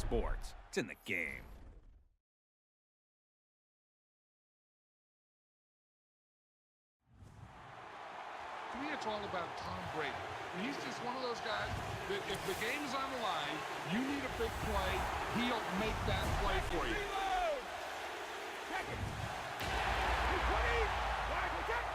sports. It's in the game. To me, it's all about Tom Brady. He's just one of those guys that if the game's on the line, you need a big play, he'll make that play for you. Reload! Check it! 220! Wide, check!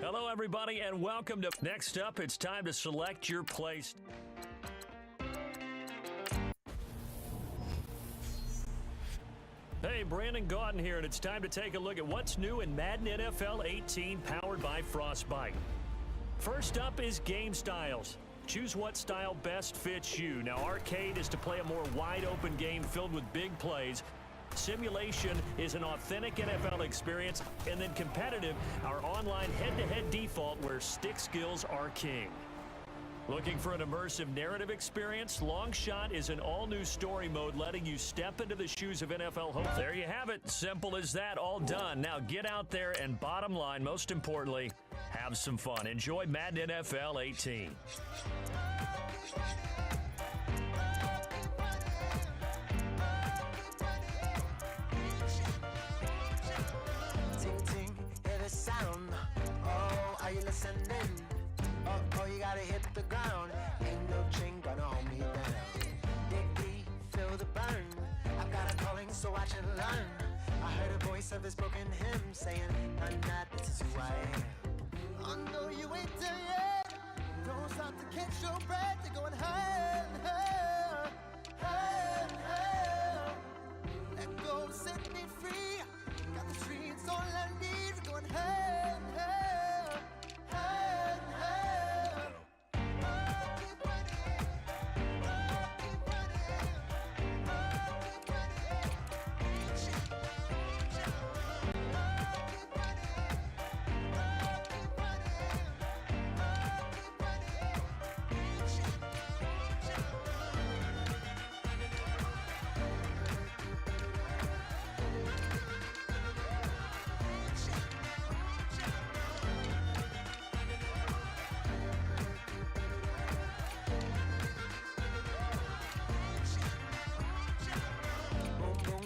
Hello, everybody, and welcome to... Next up, it's time to select your place. Hey, Brandon Gaudin here, and it's time to take a look at what's new in Madden NFL 18, powered by Frostbite. First up is game styles. Choose what style best fits you. Now, arcade is to play a more wide-open game filled with big plays. Simulation is an authentic NFL experience, and then competitive, our online head-to-head default where stick skills are king. Looking for an immersive narrative experience? Long Shot is an all-new story mode letting you step into the shoes of NFL hope. There you have it. Simple as that, all done. Now get out there and bottom line, most importantly, have some fun. Enjoy Madden NFL 18. Sound. Oh, are you listening? Oh, you gotta hit the ground. Ain't no chain gonna hold me down. Dig deep, feel the burn. I've got a calling, so watch and learn. I heard a voice of his broken hymn saying, "None that this is who I am." I know you ain't there yet. Don't stop to catch your breath. You're going higher, higher, higher, higher. Let go, set me free. Got the streets all I need. Going higher, higher, higher, higher.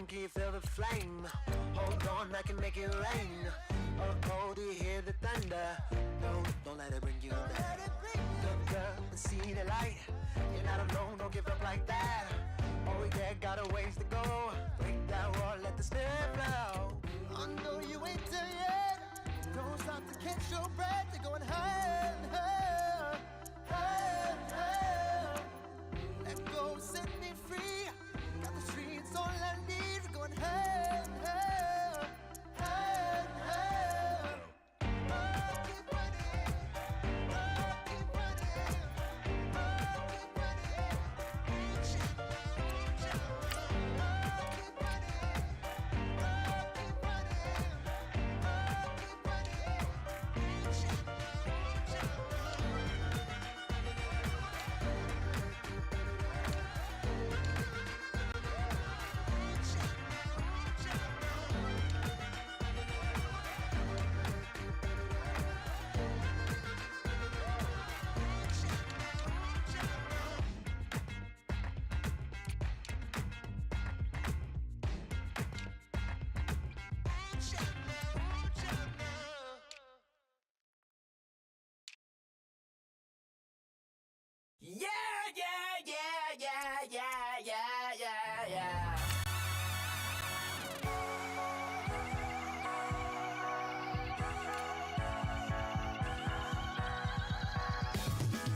Can you feel the flame? Hold on, I can make it rain. Oh, do you hear the thunder? No, don't let it bring you down. Look up and see the light. You're not alone, don't give up like that. Oh, yeah, got a ways to go. Break that wall, let the spirit flow. I know you ain't there yet. Don't stop to catch your breath. You're going higher, higher, higher, higher. Let go, set me free. Got the streets all I need. Going higher, higher, higher, higher.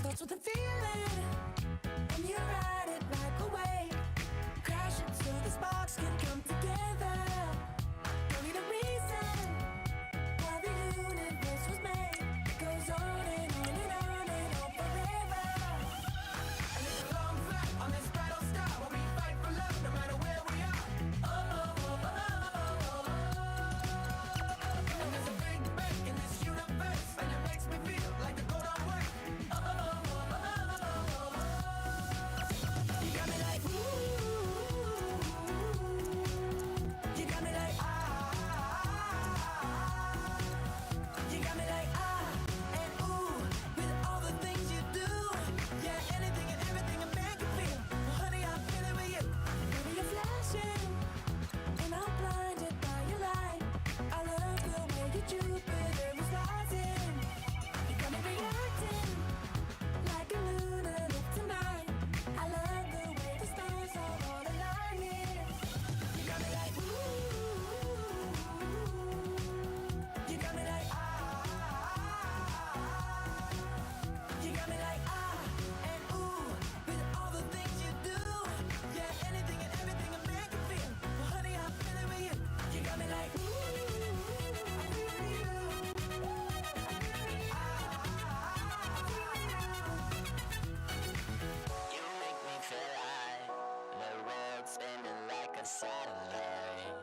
That's what the feeling, and you ride it like a wave, crashing so the sparks can come together. Don't need a reason why the universe was made. It goes on and on and on and on forever. And it's a long flight on this battle star where we fight for love no matter where we are. Oh, oh, oh, oh, oh. And there's a big bang in this universe, and it makes me feel like the gold don't work. Oh, oh, oh, oh, oh. You got me like ooh. You got me like ah. You got me like ah and ooh with all the things you do. Yeah, anything and everything a man can feel. Well, honey, I'm feeling with you. Baby, you're flashing, and I'm blinded by your light. I love the way you Jupiter is rising. You got me reacting like a lunar look tonight. I love the way the stars are all aligning. You got me like ooh. You got me like ah. You got me like ah and ooh with all the things you do. Yeah, anything and everything a man can feel. Well, honey, I'm feeling with you. You got me like ooh. I feel you. You make me feel like the world's spinning like a satellite.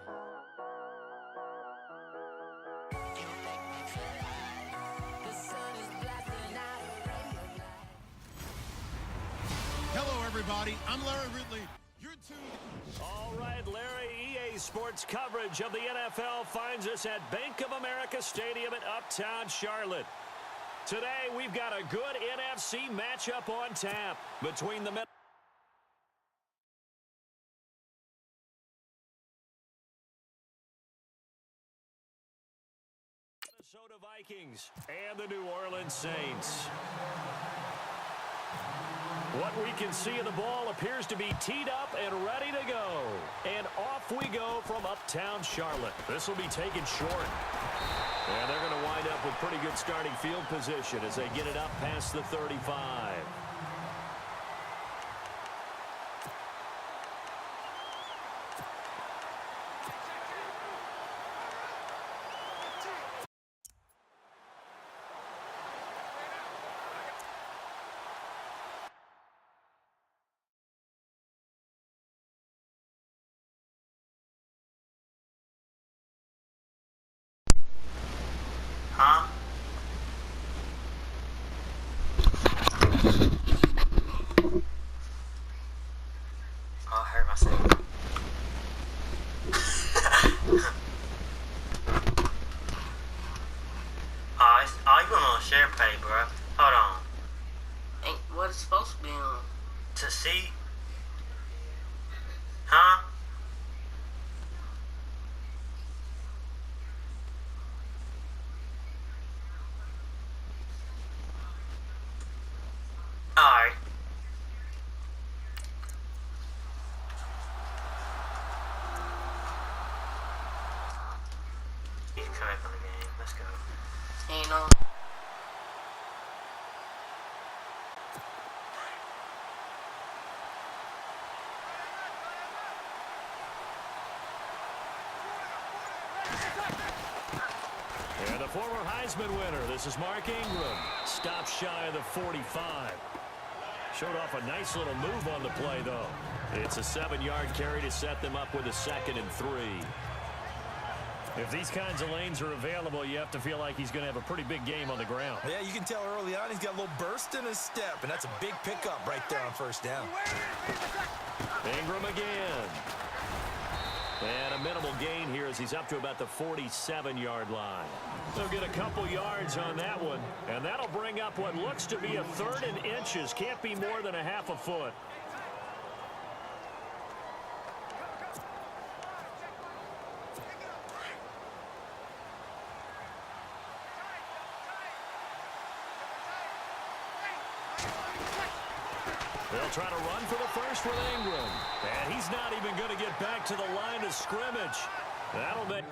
You make me feel like the sun is blasting out a ray of light. Hello, everybody. I'm Larry Ridley. You're tuned. All right, Larry, EA Sports coverage of the NFL finds us at Bank of America Stadium in Uptown Charlotte. Today, we've got a good NFC matchup on tap between the Minnesota Vikings and the New Orleans Saints. What we can see of the ball appears to be teed up and ready to go. And off we go from Uptown Charlotte. This will be taken short. And they're going to wind up with pretty good starting field position as they get it up past the 35. Huh? Oh, I hurt myself. Oh, you on share pay, bro. Hold on. Ain't what it's supposed to be on. To see? Huh? Alright. He's correct on the game. Let's go. Ain't on. And the former Heisman winner, this is Mark Ingram. Stops shy of the 45. Showed off a nice little move on the play, though. It's a 7-yard carry to set them up with a 2nd and 3. If these kinds of lanes are available, you have to feel like he's going to have a pretty big game on the ground. Yeah, you can tell early on he's got a little burst in his step, and that's a big pickup right there on first down. Ingram again. And a minimal gain here as he's up to about the 47-yard line. They'll get a couple yards on that one, and that'll bring up what looks to be a 3rd and inches. Can't be more than a half a foot. They'll try to run for the first with Ingram. And he's not even going to get back to the line of scrimmage. That'll make...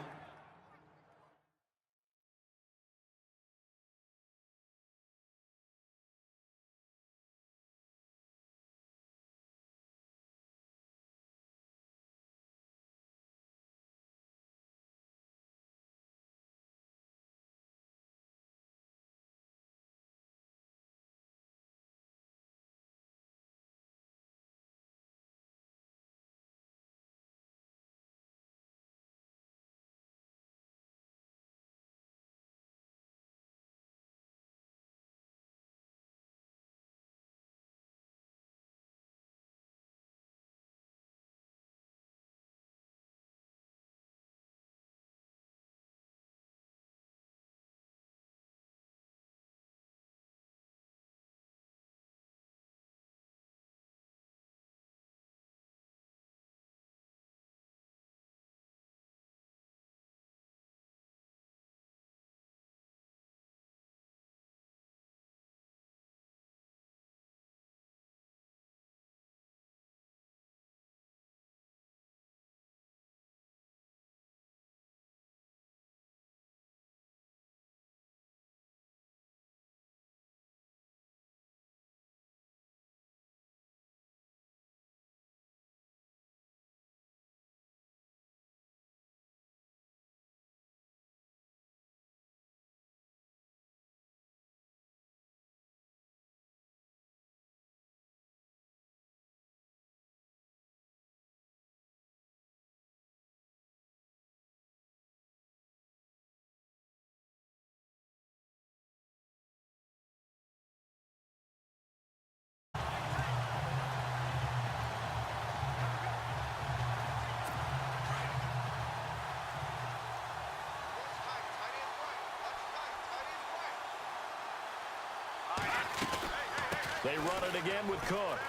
They run it again with Cook.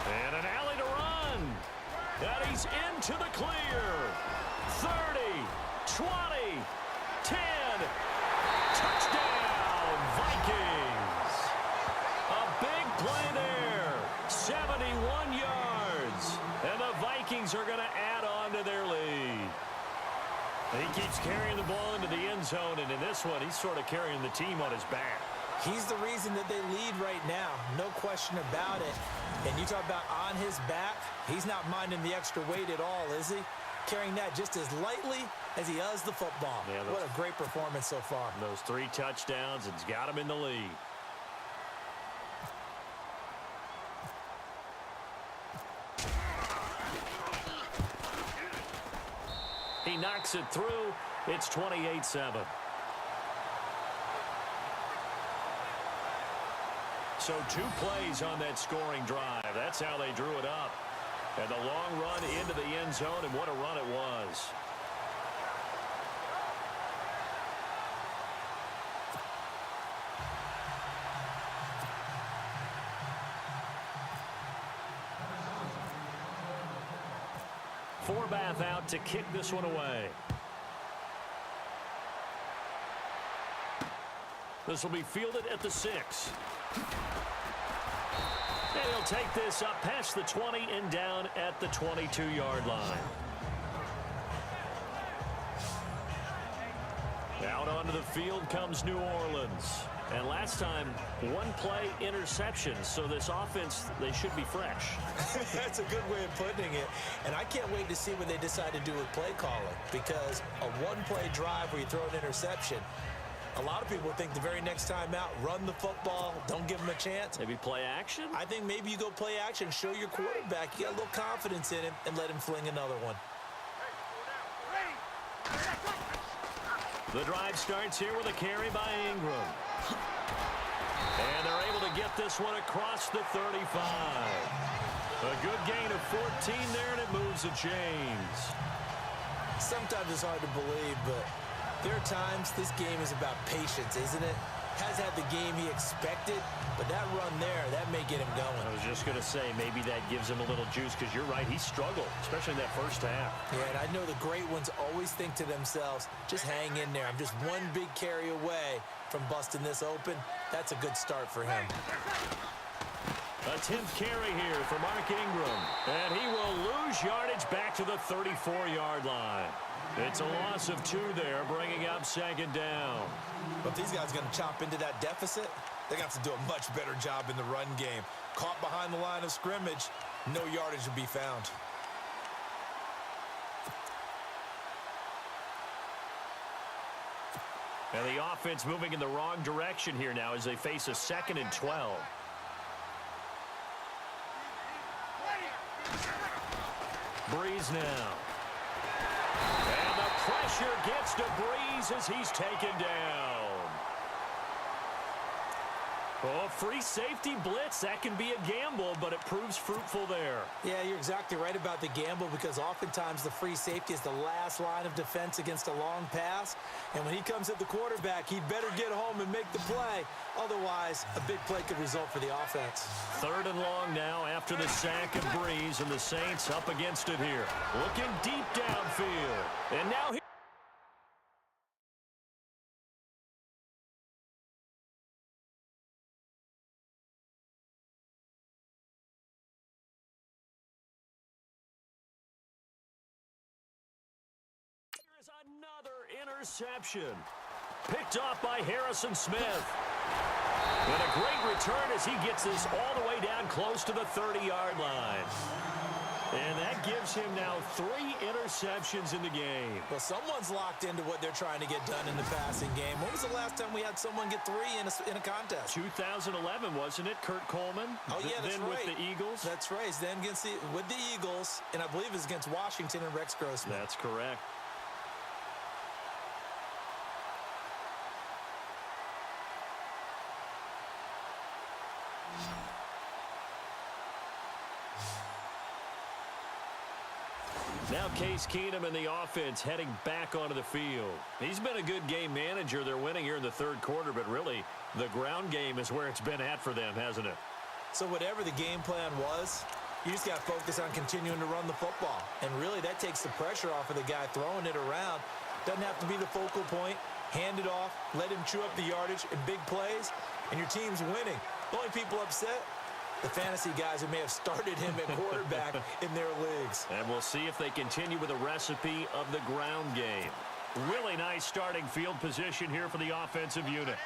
And an alley to run. And he's into the clear. 30, 20, 10. Touchdown, Vikings. A big play there. 71 yards. And the Vikings are going to add on to their lead. He keeps carrying the ball into the end zone, and in this one, he's sort of carrying the team on his back. He's the reason that they lead right now. No question about it. And you talk about on his back, he's not minding the extra weight at all, is he? Carrying that just as lightly as he does the football. Yeah, what a great performance so far. Those 3 touchdowns, it's got him in the lead. He knocks it through. It's 28-7. So 2 plays on that scoring drive. That's how they drew it up. And the long run into the end zone, and what a run it was. Forbath out to kick this one away. This will be fielded at the 6. And he'll take this up past the 20 and down at the 22-yard line. Out onto the field comes New Orleans. And last time, 1 play interception. So this offense, they should be fresh. That's a good way of putting it. And I can't wait to see what they decide to do with play calling. Because a 1-play drive where you throw an interception, a lot of people think the very next time out, run the football, don't give them a chance. Maybe play action? I think maybe you go play action, show your quarterback you got a little confidence in him, and let him fling another one. The drive starts here with a carry by Ingram. And they're able to get this one across the 35. A good gain of 14 there, and it moves the chains. Sometimes it's hard to believe, but there are times this game is about patience, isn't it? Has had the game he expected, but that run there, that may get him going. I was just going to say, maybe that gives him a little juice, because you're right, he struggled, especially in that first half. Yeah, and I know the great ones always think to themselves, just hang in there. I'm just 1 big carry away from busting this open. That's a good start for him. A 10th carry here for Mark Ingram. And he will lose yardage back to the 34-yard line. It's a loss of 2 there, bringing up 2nd down. But if these guys are going to chop into that deficit, they're going to have to do a much better job in the run game. Caught behind the line of scrimmage, no yardage to be found. And the offense moving in the wrong direction here now as they face a 2nd and 12. Breeze now. And the pressure gets to Breeze as he's taken down. Oh, free safety blitz. That can be a gamble, but it proves fruitful there. Yeah, you're exactly right about the gamble because oftentimes the free safety is the last line of defense against a long pass. And when he comes at the quarterback, he'd better get home and make the play. Otherwise, a big play could result for the offense. 3rd and long now after the sack of Breeze, and the Saints up against it here. Looking deep downfield. And now he another interception. Picked off by Harrison Smith. And a great return as he gets this all the way down close to the 30-yard line. And that gives him now 3 interceptions in the game. Well, someone's locked into what they're trying to get done in the passing game. When was the last time we had someone get 3 in a contest? 2011, wasn't it? Kurt Coleman? Oh, yeah, that's then right. With the Eagles? That's right. Then with the Eagles, and I believe it's against Washington and Rex Grossman. That's correct. Now Case Keenum and the offense heading back onto the field. He's been a good game manager. They're winning here in the 3rd quarter, but really the ground game is where it's been at for them, hasn't it? So whatever the game plan was, you just got to focus on continuing to run the football. And really that takes the pressure off of the guy throwing it around. Doesn't have to be the focal point. Hand it off, let him chew up the yardage in big plays, and your team's winning. The only people upset, the fantasy guys who may have started him at quarterback in their leagues. And we'll see if they continue with the recipe of the ground game. Really nice starting field position here for the offensive unit.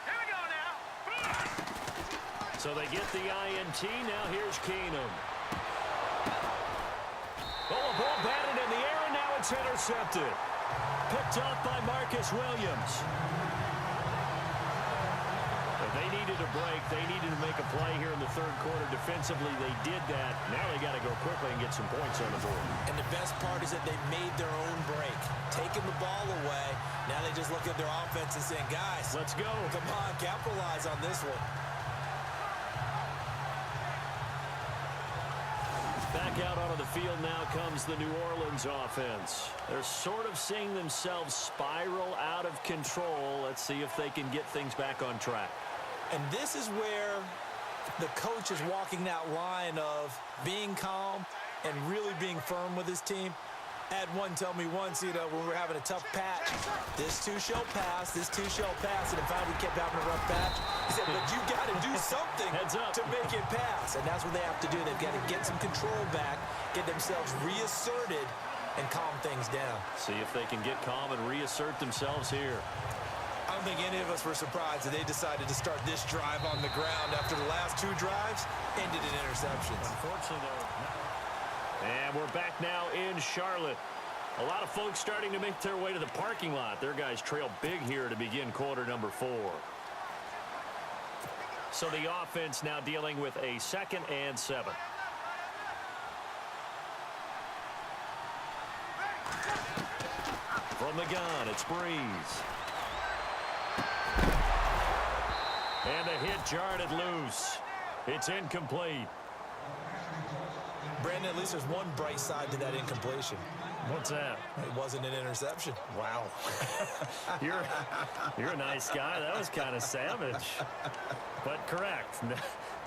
Here we go now. So they get the INT. Now here's Keenum. Oh, a ball batted in the air, and now it's intercepted. Picked off by Marcus Williams. They needed a break. They needed to make a play here in the 3rd quarter. Defensively, they did that. Now they got to go quickly and get some points on the board. And the best part is that they made their own break. Taking the ball away. Now they just look at their offense and saying, guys, let's go. Come on, capitalize on this one. Back out onto the field now comes the New Orleans offense. They're sort of seeing themselves spiral out of control. Let's see if they can get things back on track. And this is where the coach is walking that line of being calm and really being firm with his team. I had one tell me once, when we were having a tough patch, this too shall pass, this too shall pass, and in fact we kept having a rough patch. He said, but you got to do something to make it pass, and that's what they have to do. They've got to get some control back, get themselves reasserted, and calm things down. See if they can get calm and reassert themselves here. I don't think any of us were surprised that they decided to start this drive on the ground after the last 2 drives ended in interceptions. Unfortunately, though. And we're back now in Charlotte. A lot of folks starting to make their way to the parking lot. Their guys trail big here to begin quarter number 4. So the offense now dealing with a 2nd and 7. From the gun, it's Breeze. And the hit jarred it loose. It's incomplete. Brandon, at least there's one bright side to that incompletion. What's that? It wasn't an interception. Wow. You're a nice guy. That was kind of savage. But correct.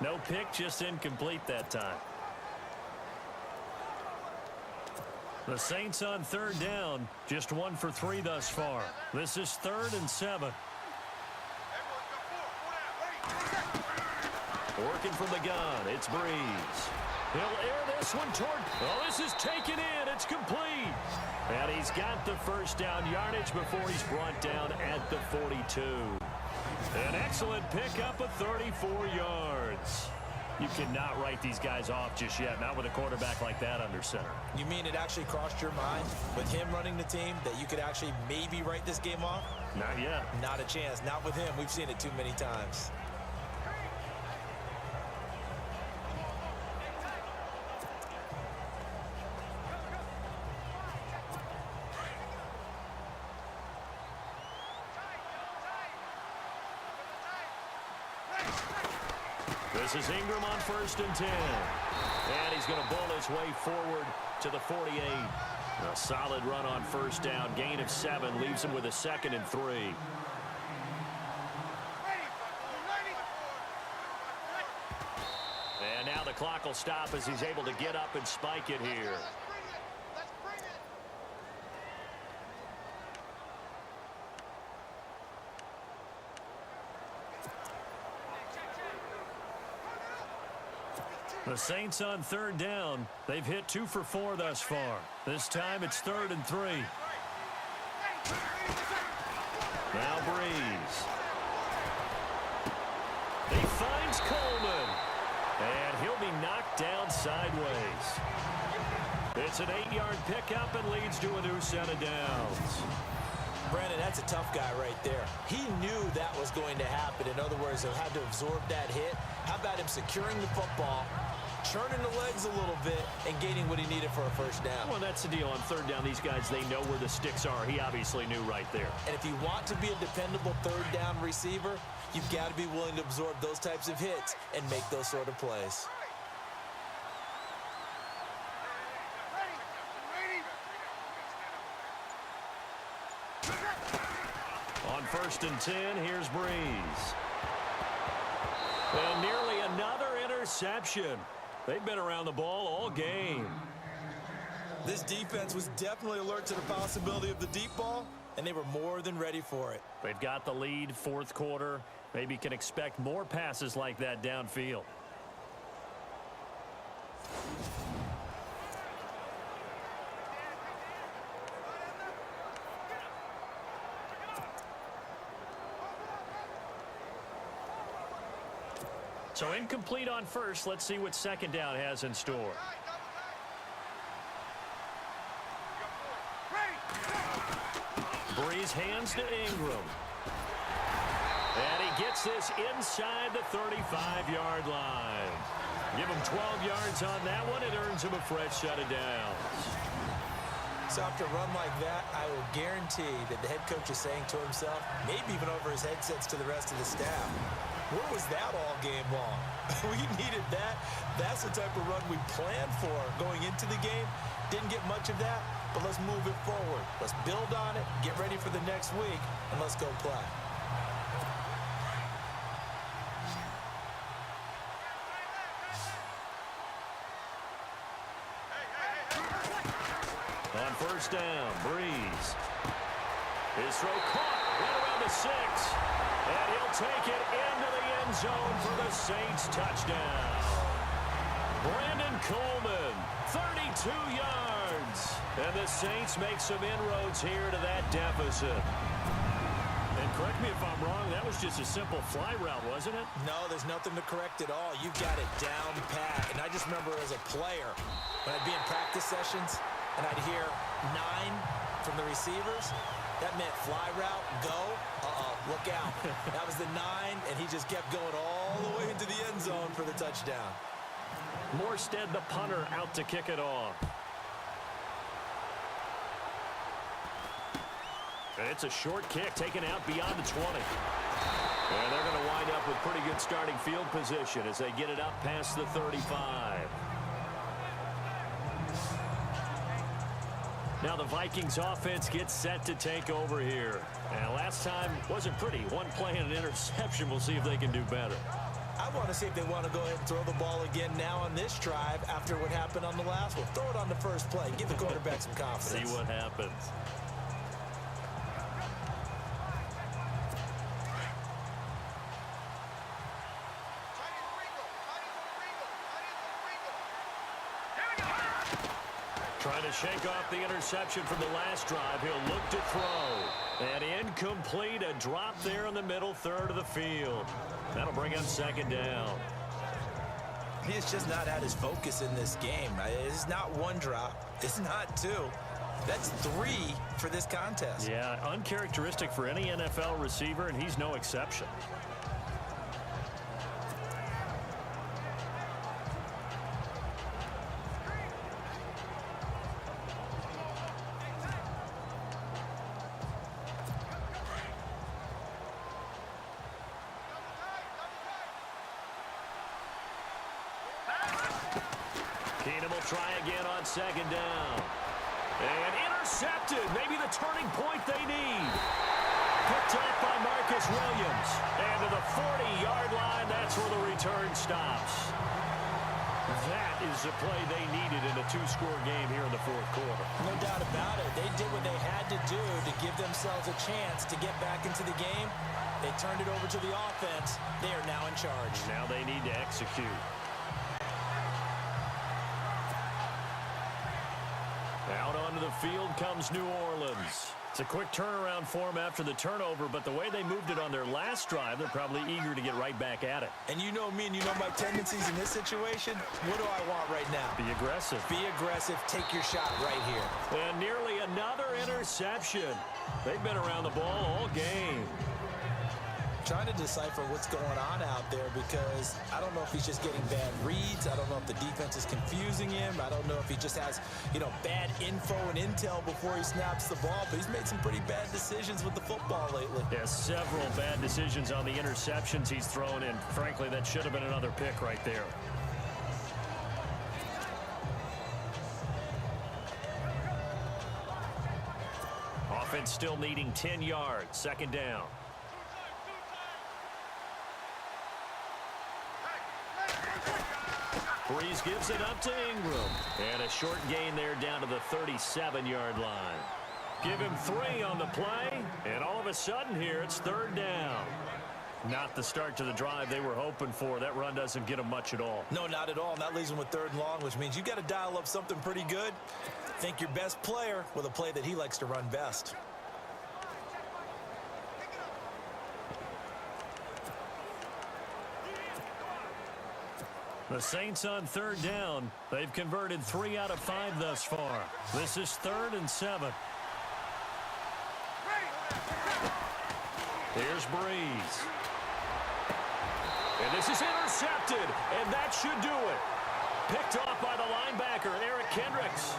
No pick, just incomplete that time. The Saints on 3rd down. Just 1 for 3 thus far. This is 3rd and 7. Working from the gun, it's Breeze. He'll air this one toward... Oh, this is taken in. It's complete. And he's got the first down yardage before he's brought down at the 42. An excellent pickup of 34 yards. You cannot write these guys off just yet, not with a quarterback like that under center. You mean it actually crossed your mind with him running the team that you could actually maybe write this game off? Not yet. Not a chance. Not with him. We've seen it too many times. This is Ingram on 1st and 10. And he's going to bull his way forward to the 48. A solid run on 1st down. Gain of 7 leaves him with a 2nd and 3. And now the clock will stop as he's able to get up and spike it here. The Saints on 3rd down. They've hit 2 for 4 thus far. This time it's 3rd and 3. Now Breeze. He finds Coleman. And he'll be knocked down sideways. It's an 8-yard pickup and leads to a new set of downs. Brandon, that's a tough guy right there. He knew that was going to happen. In other words, he'll have to absorb that hit. How about him securing the football, churning the legs a little bit, and gaining what he needed for a first down? Well, that's the deal. On 3rd down, these guys, they know where the sticks are. He obviously knew right there. And if you want to be a dependable 3rd down receiver, you've got to be willing to absorb those types of hits and make those sort of plays. On 1st and 10, here's Breeze. And nearly another interception. They've been around the ball all game. This defense was definitely alert to the possibility of the deep ball, and they were more than ready for it. They've got the lead, 4th quarter. Maybe can expect more passes like that downfield. So incomplete on 1st. Let's see what 2nd down has in store. Breeze hands to Ingram. And he gets this inside the 35-yard line. Give him 12 yards on that one. It earns him a fresh set of downs. So after a run like that, I will guarantee that the head coach is saying to himself, maybe even over his headsets to the rest of the staff, where was that all game long? We needed that. That's the type of run we planned for going into the game. Didn't get much of that, but let's move it forward. Let's build on it, get ready for the next week, and let's go play. On 1st down, Breeze. His throw caught right around the 6. And he'll take it into the end zone for the Saints touchdown. Brandon Coleman, 32 yards. And the Saints make some inroads here to that deficit. And correct me if I'm wrong, that was just a simple fly route, wasn't it? No, there's nothing to correct at all. You've got it down pat. And I just remember as a player, when I'd be in practice sessions, and I'd hear 9 from the receivers, that meant fly route, go, look out. That was the 9, and he just kept going all the way into the end zone for the touchdown. Morstead, the punter, out to kick it off. And it's a short kick taken out beyond the 20. And they're going to wind up with pretty good starting field position as they get it up past the 35. Now the Vikings offense gets set to take over here. And last time wasn't pretty. One play and an interception. We'll see if they can do better. I want to see if they want to go ahead and throw the ball again now on this drive after what happened on the last one. Throw it on the first play. Give the quarterback some confidence. See what happens. Trying to shake off the interception from the last drive. He'll look to throw. And incomplete, a drop there in the middle third of the field. That'll bring up second down. He's just not at his focus in this game. It's not one drop. It's not two. That's three for this contest. Yeah, uncharacteristic for any NFL receiver, and he's no exception. Keenum will try again on second down. And intercepted. Maybe the turning point they need. Picked up by Marcus Williams. And to the 40-yard line, that's where the return stops. That is the play they needed in a two-score game here in the fourth quarter. No doubt about it. They did what they had to do to give themselves a chance to get back into the game. They turned it over to the offense. They are now in charge. Now they need to execute. Out onto the field comes New Orleans. It's a quick turnaround for them after the turnover, but the way they moved it on their last drive, they're probably eager to get right back at it. And you know me and you know my tendencies in this situation. What do I want right now? Be aggressive. Be aggressive. Take your shot right here. And nearly another interception. They've been around the ball all game. Trying to decipher what's going on out there because I don't know if he's just getting bad reads. I don't know if the defense is confusing him. I don't know if he just has, bad info and intel before he snaps the ball. But he's made some pretty bad decisions with the football lately. Yeah, several bad decisions on the interceptions he's thrown, and frankly, that should have been another pick right there. Offense still needing 10 yards. Second down. Breeze gives it up to Ingram. And a short gain there down to the 37-yard line. Give him 3 on the play. And all of a sudden here, it's third down. Not the start to the drive they were hoping for. That run doesn't get them much at all. No, not at all. And that leaves them with third and long, which means you got to dial up something pretty good. Think your best player with a play that he likes to run best. The Saints on third down. They've converted 3 out of 5 thus far. This is 3rd and 7. Here's Breeze. And this is intercepted, and that should do it. Picked off by the linebacker, Eric Kendricks.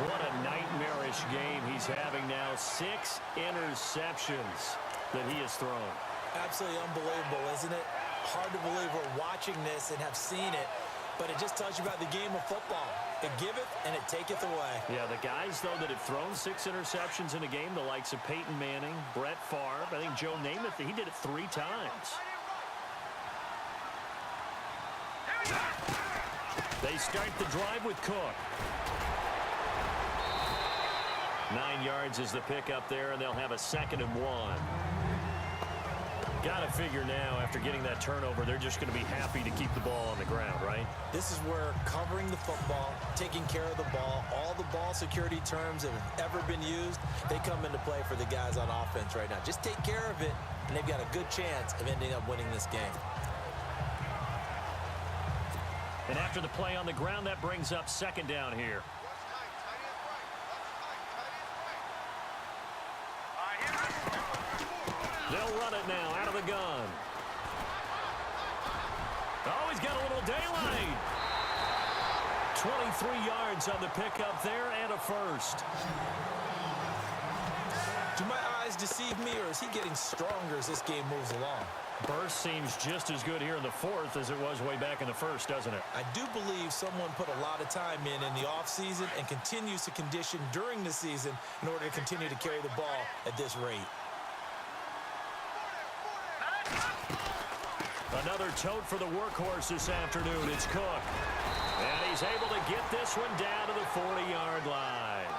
What a nightmarish game he's having now. 6 interceptions that he has thrown. Absolutely unbelievable, isn't it? Hard to believe we're watching this and have seen it, but it just tells you about the game of football. It giveth and it taketh away. Yeah, the guys, though, that have thrown 6 interceptions in a game, the likes of Peyton Manning, Brett Favre, I think Joe Namath, he did it 3 times. They start the drive with Cook. 9 yards is the pickup there, and they'll have a 2nd and 1. Got to figure now, after getting that turnover, they're just going to be happy to keep the ball on the ground, right? This is where covering the football, taking care of the ball, all the ball security terms that have ever been used, they come into play for the guys on offense right now. Just take care of it, and they've got a good chance of ending up winning this game. And after the play on the ground, that brings up 2nd down here. They'll run it now out of the gun. Oh, he's got a little daylight. 23 yards on the pickup there and a first. Do my eyes deceive me, or is he getting stronger as this game moves along? Burst seems just as good here in the 4th as it was way back in the 1st, doesn't it? I do believe someone put a lot of time in the offseason and continues to condition during the season in order to continue to carry the ball at this rate. Another tote for the workhorse this afternoon. It's Cook. And he's able to get this one down to the 40-yard line.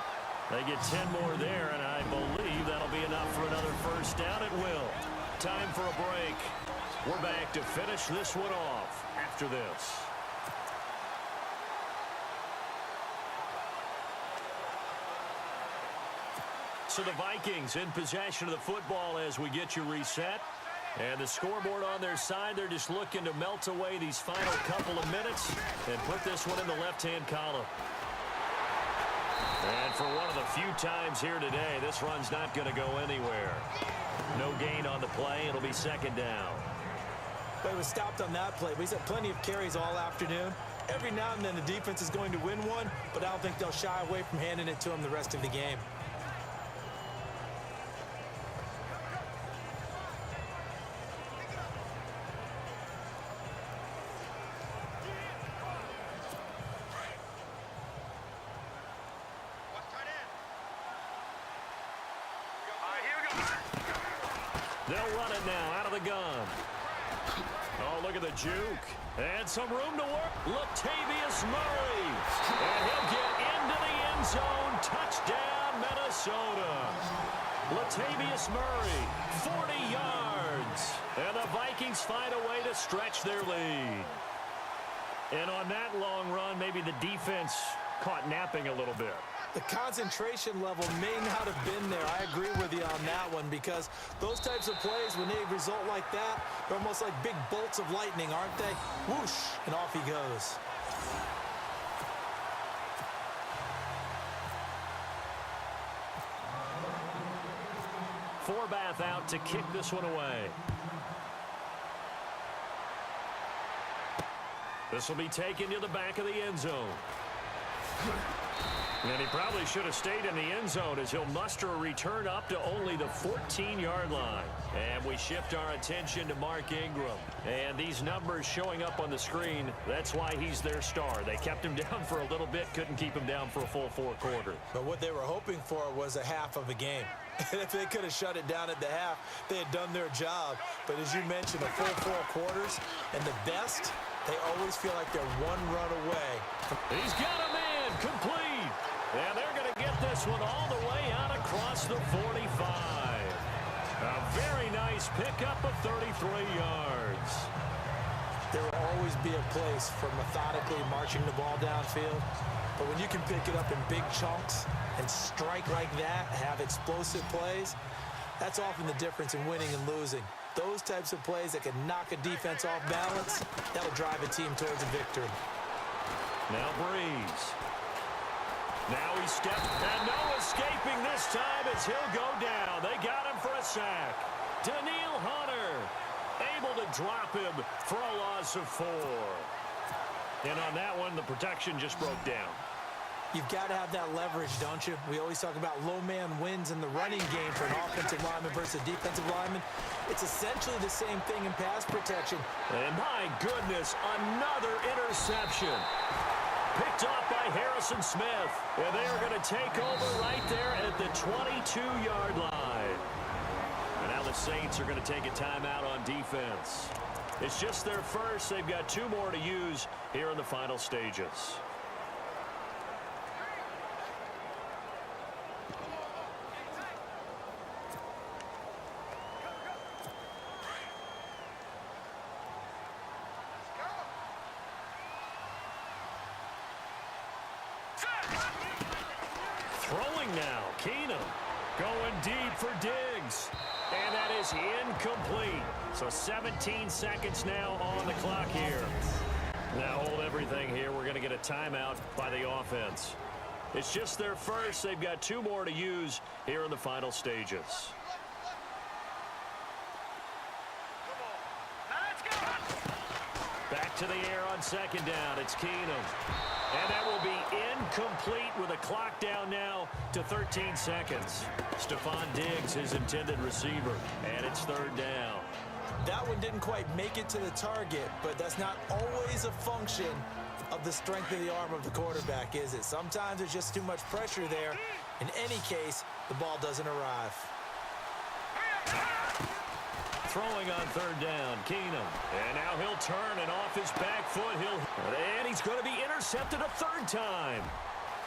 They get 10 more there, and I believe that'll be enough for another first down. It will. Time for a break. We're back to finish this one off after this. So the Vikings in possession of the football as we get you reset. And the scoreboard on their side, they're just looking to melt away these final couple of minutes and put this one in the left-hand column. And for one of the few times here today, this run's not going to go anywhere. No gain on the play. It'll be second down. But it was stopped on that play. He's had plenty of carries all afternoon. Every now and then the defense is going to win one, but I don't think they'll shy away from handing it to him the rest of the game. They'll run it now out of the gun. Oh, look at the juke. And some room to work. Latavius Murray. And he'll get into the end zone. Touchdown, Minnesota. Latavius Murray, 40 yards. And the Vikings find a way to stretch their lead. And on that long run, maybe the defense caught napping a little bit. The concentration level may not have been there. I agree with you on that one because those types of plays, when they result like that, they're almost like big bolts of lightning, aren't they? Whoosh, and off he goes. Forbath out to kick this one away. This will be taken to the back of the end zone. And he probably should have stayed in the end zone as he'll muster a return up to only the 14-yard line. And we shift our attention to Mark Ingram. And these numbers showing up on the screen, that's why he's their star. They kept him down for a little bit, couldn't keep him down for a full 4 quarters. But what they were hoping for was a half of a game. And if they could have shut it down at the half, they had done their job. But as you mentioned, a full 4 quarters, and the best, they always feel like they're one run away. He's got him in, complete. And they're going to get this one all the way out across the 45. A very nice pickup of 33 yards. There will always be a place for methodically marching the ball downfield. But when you can pick it up in big chunks and strike like that, have explosive plays, that's often the difference in winning and losing. Those types of plays that can knock a defense off balance, that'll drive a team towards a victory. Now Breeze. Now he steps, and no escaping this time as he'll go down. They got him for a sack. Daniil Hunter able to drop him for a loss of 4. And on that one, the protection just broke down. You've got to have that leverage, don't you? We always talk about low man wins in the running game for an offensive lineman versus a defensive lineman. It's essentially the same thing in pass protection. And my goodness, another interception. Picked off by Harrison Smith. And they are going to take over right there at the 22-yard line. And now the Saints are going to take a timeout on defense. It's just their first. They've got 2 more to use here in the final stages. Throwing now, Keenum going deep for Diggs. And that is incomplete. So 17 seconds now on the clock here. Now hold everything here. We're going to get a timeout by the offense. It's just their first. They've got 2 more to use here in the final stages. Back to the air on second down. It's Keenum. And that will be incomplete with a clock down now to 13 seconds. Stephon Diggs, his intended receiver. And it's 3rd down. That one didn't quite make it to the target, but that's not always a function of the strength of the arm of the quarterback, is it? Sometimes there's just too much pressure there. In any case, the ball doesn't arrive. Throwing on 3rd down, Keenum. And now he'll turn and off his back foot. And he's going to be intercepted a 3rd time.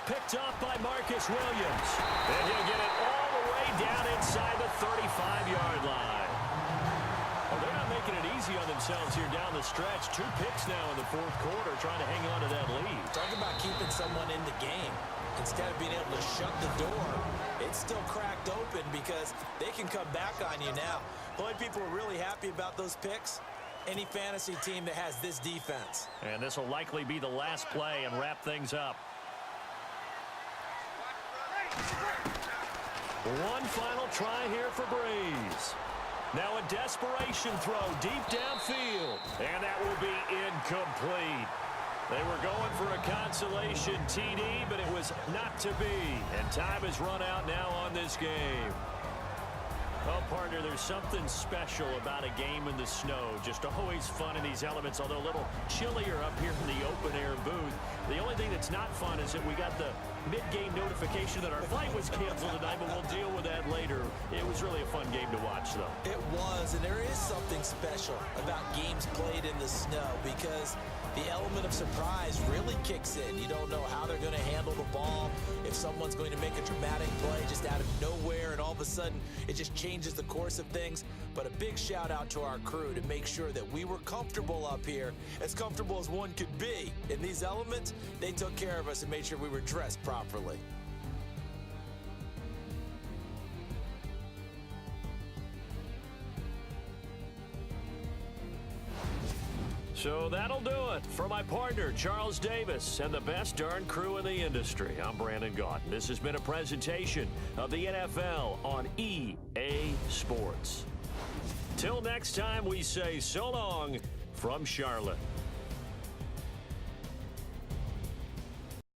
Picked off by Marcus Williams. And he'll get it all the way down inside the 35-yard line. Well, they're not making making it easy on themselves here down the stretch. 2 picks now in the fourth quarter, trying to hang on to that lead. Talk about keeping someone in the game. Instead of being able to shut the door, it's still cracked open because they can come back on you now. The only people are really happy about those picks, any fantasy team that has this defense. And this will likely be the last play and wrap things up. One final try here for Breeze. Now a desperation throw deep downfield. And that will be incomplete. They were going for a consolation TD, but it was not to be. And time has run out now on this game. Well, partner, there's something special about a game in the snow. Just always fun in these elements, although a little chillier up here in the open-air booth. The only thing that's not fun is that we got the mid-game notification that our flight was canceled tonight, but we'll deal with that later. It was really a fun game to watch, though. It was, and there is something special about games played in the snow because the element of surprise really kicks in. You don't know how they're going to handle the ball, if someone's going to make a dramatic play just out of nowhere, and all of a sudden it just changes the course of things. But a big shout out to our crew to make sure that we were comfortable up here, as comfortable as one could be. In these elements, they took care of us and made sure we were dressed properly. So that'll do it for my partner, Charles Davis, and the best darn crew in the industry. I'm Brandon Gaudin. This has been a presentation of the NFL on EA Sports. Till next time, we say so long from Charlotte.